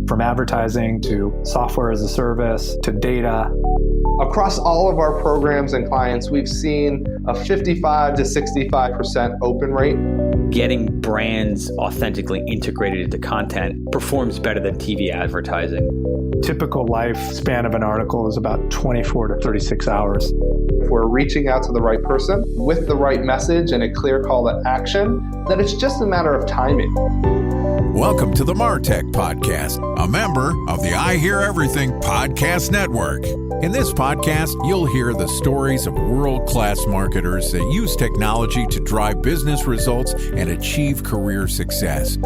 From advertising to software as a service to data. Across all of our programs and clients, we've seen a 55 to 65% open rate. Getting brands authentically integrated into content performs better than TV advertising. Typical lifespan of an article is about 24 to 36 hours. If we're reaching out to the right person with the right message and a clear call to action, then it's just a matter of timing. Welcome to the MarTech Podcast, a member of the I Hear Everything Podcast Network. In this podcast, you'll hear the stories of world-class marketers that use technology to drive business results and achieve career success.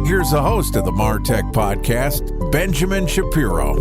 Here's the host of the MarTech Podcast, Benjamin Shapiro.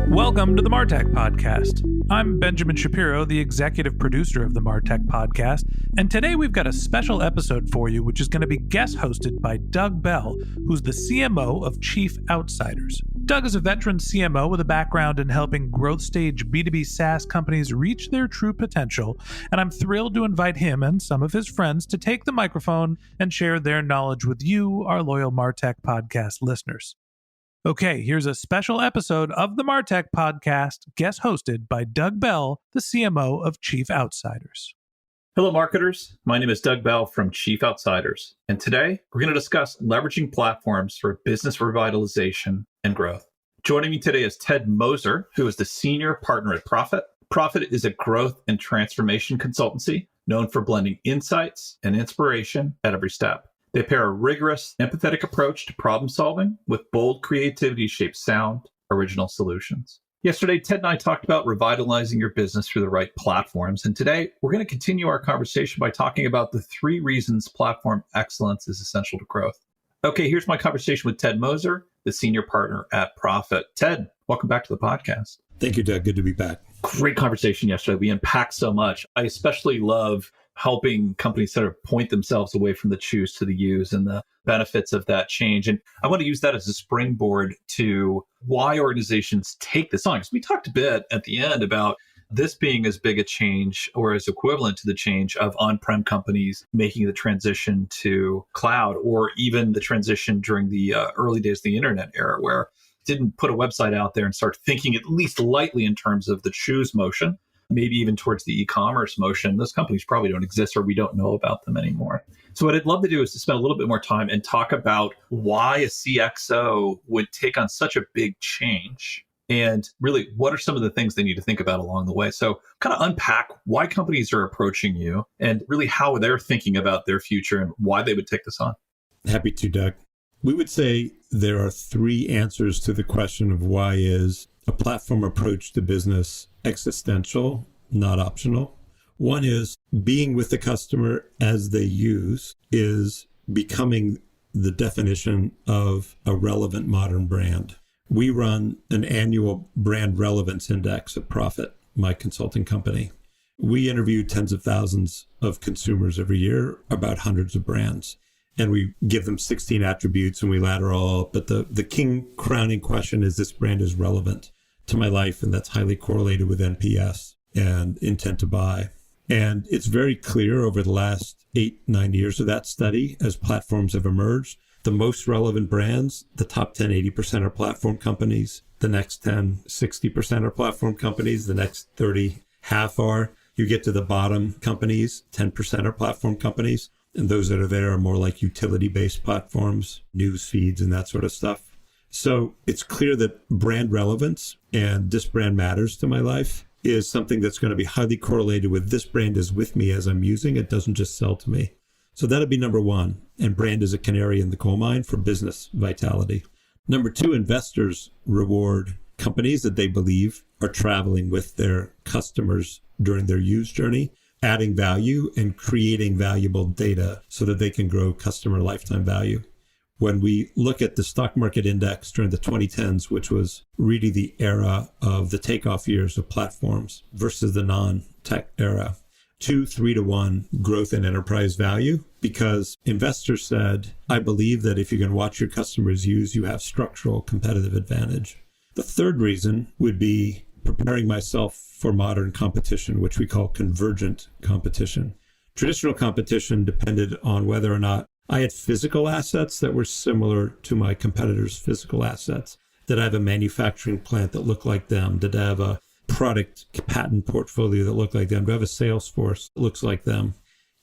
Welcome to the MarTech Podcast. I'm Benjamin Shapiro, the executive producer of the MarTech Podcast, and today we've got a special episode for you, which is going to be guest hosted by Doug Bell, who's the CMO of Chief Outsiders. Doug is a veteran CMO with a background in helping growth stage B2B SaaS companies reach their true potential, and I'm thrilled to invite him and some of his friends to take the microphone and share their knowledge with you, our loyal MarTech Podcast listeners. Okay, here's a special episode of the MarTech Podcast, guest hosted by Doug Bell, the CMO of Chief Outsiders. Hello, marketers. My name is Doug Bell from Chief Outsiders, and today we're going to discuss leveraging platforms for business revitalization and growth. Joining me today is Ted Moser, who is the senior partner at Profit. Profit is a growth and transformation consultancy known for blending insights and inspiration at every step. They pair a rigorous, empathetic approach to problem solving with bold creativity shaped sound, original solutions. Yesterday, Ted and I talked about revitalizing your business through the right platforms. And today, we're going to continue our conversation by talking about the 3 reasons platform excellence is essential to growth. Okay, here's my conversation with Ted Moser, the senior partner at Profit. Ted, welcome back to the podcast. Thank you, Doug. Good to be back. Great conversation yesterday. We unpacked so much. I especially love helping companies sort of point themselves away from the choose to the use and the benefits of that change. And I want to use that as a springboard to why organizations take this on. Because we talked a bit at the end about this being as big a change or as equivalent to the change of on-prem companies making the transition to cloud, or even the transition during the early days of the internet era, where didn't put a website out there and start thinking at least lightly in terms of the choose motion, maybe even towards the e-commerce motion. Those companies probably don't exist, or we don't know about them anymore. So what I'd love to do is to spend a little bit more time and talk about why a CXO would take on such a big change, and really what are some of the things they need to think about along the way. So kind of unpack why companies are approaching you and really how they're thinking about their future and why they would take this on. Happy to, Doug. We would say there are 3 answers to the question of why is a platform approach to business existential, not optional. One is being with the customer as they use is becoming the definition of a relevant modern brand. We run an annual brand relevance index at Profit, my consulting company. We interview tens of thousands of consumers every year about hundreds of brands. And we give them 16 attributes and we ladder all up. But the king crowning question is, this brand is relevant to my life, and that's highly correlated with NPS and intent to buy. And it's very clear over the last 8-9 years of that study, as platforms have emerged, the most relevant brands, the top 10, 80% are platform companies. The next 10, 60% are platform companies. The next 30, half are. You get to the bottom companies, 10% are platform companies. And those that are there are more like utility-based platforms, news feeds, and that sort of stuff. So it's clear that brand relevance and this brand matters to my life is something that's going to be highly correlated with this brand is with me as I'm using it, doesn't just sell to me. So that'd be number 1. And brand is a canary in the coal mine for business vitality. Number 2, investors reward companies that they believe are traveling with their customers during their use journey, adding value and creating valuable data so that they can grow customer lifetime value. When we look at the stock market index during the 2010s, which was really the era of the takeoff years of platforms versus the non-tech era, 2-3 to 1 growth in enterprise value, because investors said, I believe that if you can watch your customers use, you have structural competitive advantage. The third reason would be preparing myself for modern competition, which we call convergent competition. Traditional competition depended on whether or not I had physical assets that were similar to my competitors' physical assets. Did I have a manufacturing plant that looked like them? Did I have a product patent portfolio that looked like them? Do I have a sales force that looks like them?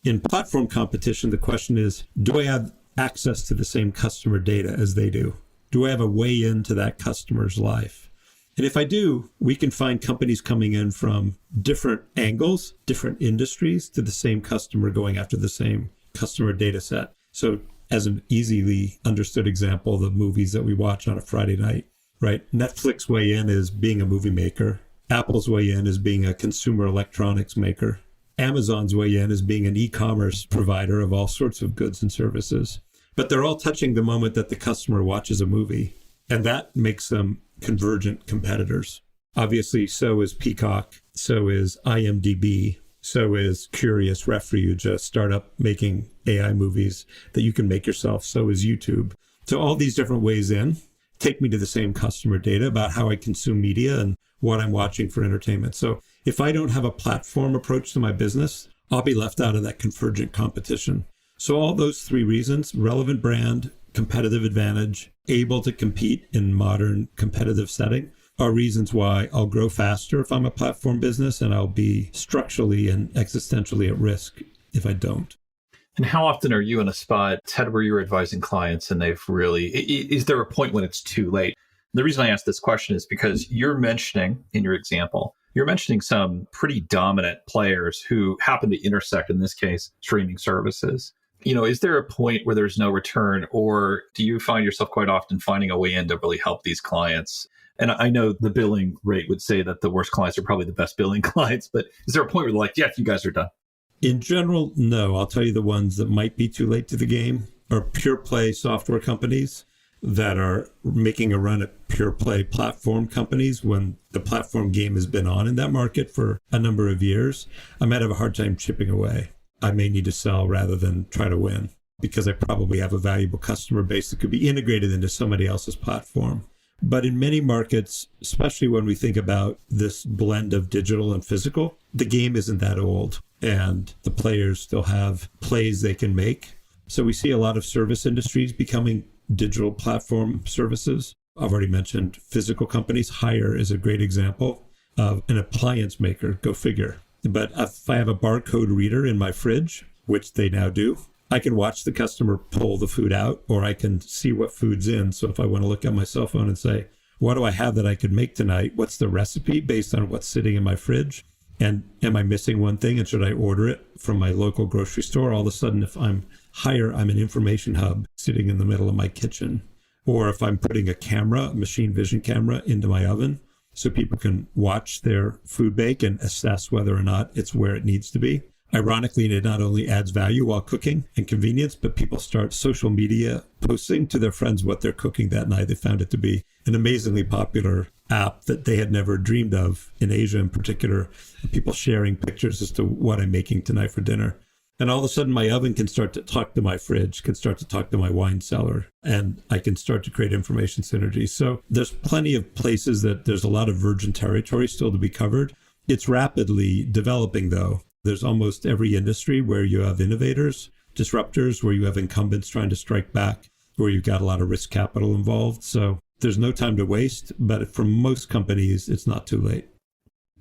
In platform competition, the question is, do I have access to the same customer data as they do? Do I have a way into that customer's life? And if I do, we can find companies coming in from different angles, different industries to the same customer going after the same customer data set. So as an easily understood example, the movies that we watch on a Friday night, right? Netflix way in is being a movie maker. Apple's way in is being a consumer electronics maker. Amazon's way in is being an e-commerce provider of all sorts of goods and services. But they're all touching the moment that the customer watches a movie. And that makes them convergent competitors. Obviously, so is Peacock, so is IMDb, so is Curious Refuge, a startup making AI movies that you can make yourself. So is YouTube. So all these different ways in take me to the same customer data about how I consume media and what I'm watching for entertainment. So if I don't have a platform approach to my business, I'll be left out of that convergent competition. So all those three reasons, relevant brand, competitive advantage, able to compete in modern competitive setting, are reasons why I'll grow faster if I'm a platform business, and I'll be structurally and existentially at risk if I don't. And how often are you in a spot, Ted, where you're advising clients and they've really, is there a point when it's too late? The reason I ask this question is because you're mentioning, in your example, you're mentioning some pretty dominant players who happen to intersect, in this case, streaming services. Is there a point where there's no return, or do you find yourself quite often finding a way in to really help these clients? And I know the billing rate would say that the worst clients are probably the best billing clients, but is there a point where they're like, yeah, you guys are done? In general, no. I'll tell you the ones that might be too late to the game are pure play software companies that are making a run at pure play platform companies when the platform game has been on in that market for a number of years. I might have a hard time chipping away. I may need to sell rather than try to win because I probably have a valuable customer base that could be integrated into somebody else's platform. But in many markets, especially when we think about this blend of digital and physical, the game isn't that old and the players still have plays they can make. So we see a lot of service industries becoming digital platform services. I've already mentioned physical companies. Hire is a great example of an appliance maker. Go figure. But if I have a barcode reader in my fridge, which they now do, I can watch the customer pull the food out, or I can see what food's in. So if I want to look at my cell phone and say, what do I have that I could make tonight? What's the recipe based on what's sitting in my fridge? And am I missing one thing? And should I order it from my local grocery store? All of a sudden, if I'm Hire, I'm an information hub sitting in the middle of my kitchen. Or if I'm putting a camera, a machine vision camera, into my oven so people can watch their food bake and assess whether or not it's where it needs to be. Ironically, it not only adds value while cooking and convenience, but people start social media posting to their friends what they're cooking that night. They found it to be an amazingly popular app that they had never dreamed of, in Asia in particular, people sharing pictures as to what I'm making tonight for dinner. And all of a sudden, my oven can start to talk to my fridge, can start to talk to my wine cellar, and I can start to create information synergy. So there's plenty of places that there's a lot of virgin territory still to be covered. It's rapidly developing, though. There's almost every industry where you have innovators, disruptors, where you have incumbents trying to strike back, where you've got a lot of risk capital involved. So there's no time to waste, but for most companies, it's not too late.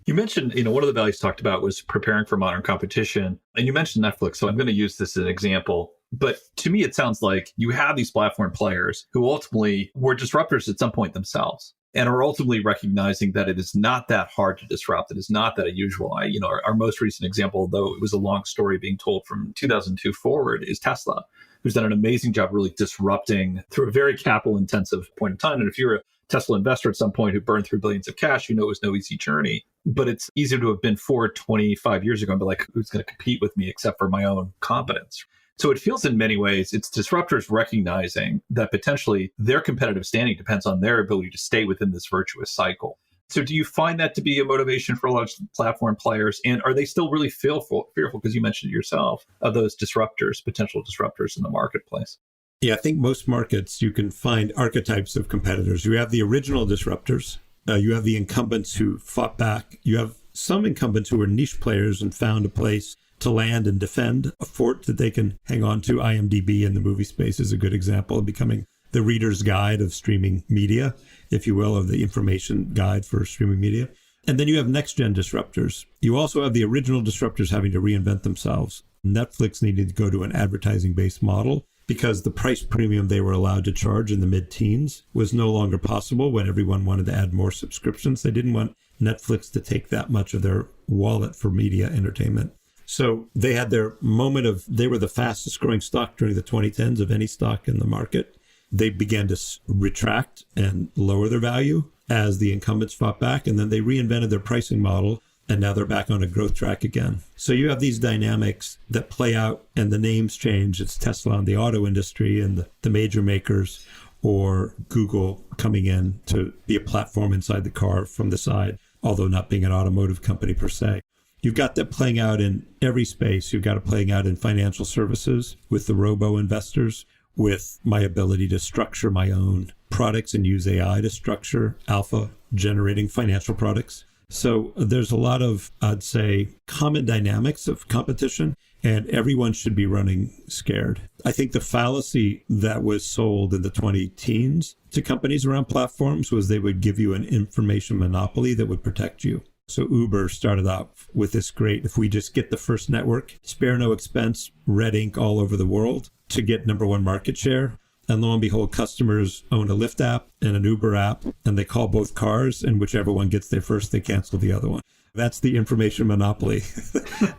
You mentioned, one of the values talked about was preparing for modern competition. And you mentioned Netflix, so I'm going to use this as an example. But to me, it sounds like you have these platform players who ultimately were disruptors at some point themselves and are ultimately recognizing that it is not that hard to disrupt. It is not that unusual. Our most recent example, though it was a long story being told from 2002 forward, is Tesla, who's done an amazing job really disrupting through a very capital intensive point in time. And if you're a Tesla investor at some point who burned through billions of cash, it was no easy journey. But it's easier to have been 25 years ago and be like, who's going to compete with me except for my own competence? So it feels in many ways it's disruptors recognizing that potentially their competitive standing depends on their ability to stay within this virtuous cycle. So do you find that to be a motivation for large platform players? And are they still really fearful, because you mentioned it yourself, of those disruptors, potential disruptors in the marketplace? Yeah, I think most markets, you can find archetypes of competitors. You have the original disruptors. You have the incumbents who fought back. You have some incumbents who were niche players and found a place to land and defend a fort that they can hang on to. IMDb in the movie space is a good example of becoming the reader's guide of streaming media, if you will, of the information guide for streaming media. And then you have next-gen disruptors. You also have the original disruptors having to reinvent themselves. Netflix needed to go to an advertising-based model because the price premium they were allowed to charge in the mid-teens was no longer possible when everyone wanted to add more subscriptions. They didn't want Netflix to take that much of their wallet for media entertainment. So they had their moment of, they were the fastest growing stock during the 2010s of any stock in the market. They began to retract and lower their value as the incumbents fought back, and then they reinvented their pricing model, and now they're back on a growth track again. So you have these dynamics that play out, and the names change. It's Tesla in the auto industry and the major makers, or Google coming in to be a platform inside the car from the side, although not being an automotive company per se. You've got that playing out in every space. You've got it playing out in financial services with the robo-investors, with my ability to structure my own products and use AI to structure alpha generating financial products. So there's a lot of, I'd say, common dynamics of competition, and everyone should be running scared. I think the fallacy that was sold in the 2010s to companies around platforms was they would give you an information monopoly that would protect you. So Uber started out with this great, if we just get the first network, spare no expense, red ink all over the world to get number one market share. And lo and behold, customers own a Lyft app and an Uber app, and they call both cars, and whichever one gets there first, they cancel the other one. That's the information monopoly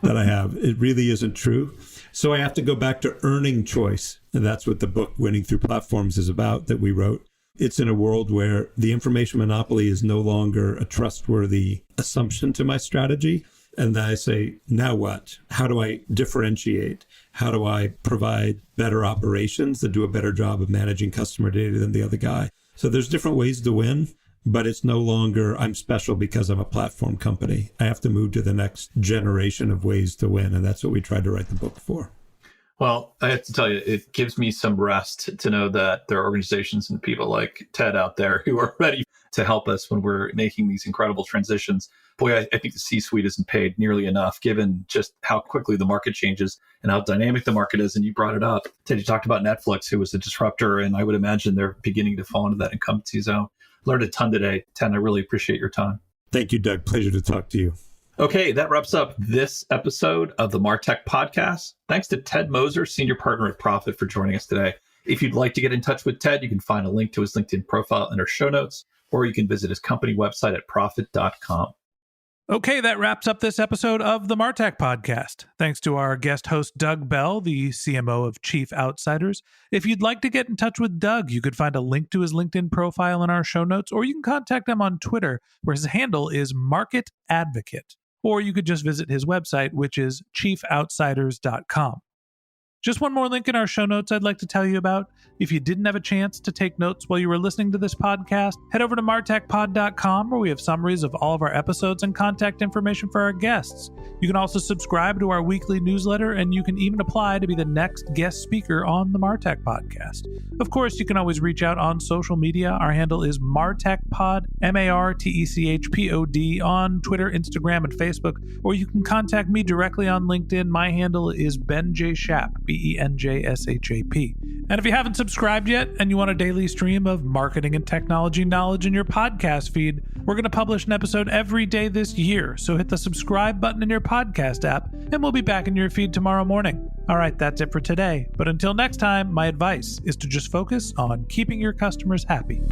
that I have. It really isn't true. So I have to go back to earning choice. And that's what the book Winning Through Platforms is about that we wrote. It's in a world where the information monopoly is no longer a trustworthy assumption to my strategy. And then I say, now what? How do I differentiate? How do I provide better operations that do a better job of managing customer data than the other guy? So there's different ways to win, but it's no longer I'm special because I'm a platform company. I have to move to the next generation of ways to win. And that's what we tried to write the book for. Well, I have to tell you, it gives me some rest to know that there are organizations and people like Ted out there who are ready to help us when we're making these incredible transitions. Boy, I think the C-suite isn't paid nearly enough, given just how quickly the market changes and how dynamic the market is. And you brought it up. Ted, you talked about Netflix, who was a disruptor, and I would imagine they're beginning to fall into that incumbency zone. Learned a ton today. Ted, I really appreciate your time. Thank you, Doug. Pleasure to talk to you. Okay, that wraps up this episode of the MarTech Podcast. Thanks to Ted Moser, Senior Partner at Profit, for joining us today. If you'd like to get in touch with Ted, you can find a link to his LinkedIn profile in our show notes, or you can visit his company website at profit.com. Okay, that wraps up this episode of the MarTech Podcast. Thanks to our guest host, Doug Bell, the CMO of Chief Outsiders. If you'd like to get in touch with Doug, you could find a link to his LinkedIn profile in our show notes, or you can contact him on Twitter, where his handle is Market Advocate. Or you could just visit his website, which is chiefoutsiders.com. Just one more link in our show notes I'd like to tell you about. If you didn't have a chance to take notes while you were listening to this podcast, head over to martechpod.com, where we have summaries of all of our episodes and contact information for our guests. You can also subscribe to our weekly newsletter, and you can even apply to be the next guest speaker on the MarTech Podcast. Of course, you can always reach out on social media. Our handle is MarTechPod, MarTechPod, on Twitter, Instagram, and Facebook, or you can contact me directly on LinkedIn. My handle is Ben J. Shap, BenJShap. And if you haven't subscribed yet and you want a daily stream of marketing and technology knowledge in your podcast feed, we're going to publish an episode every day this year. So hit the subscribe button in your podcast app, and we'll be back in your feed tomorrow morning. All right, that's it for today. But until next time, my advice is to just focus on keeping your customers happy.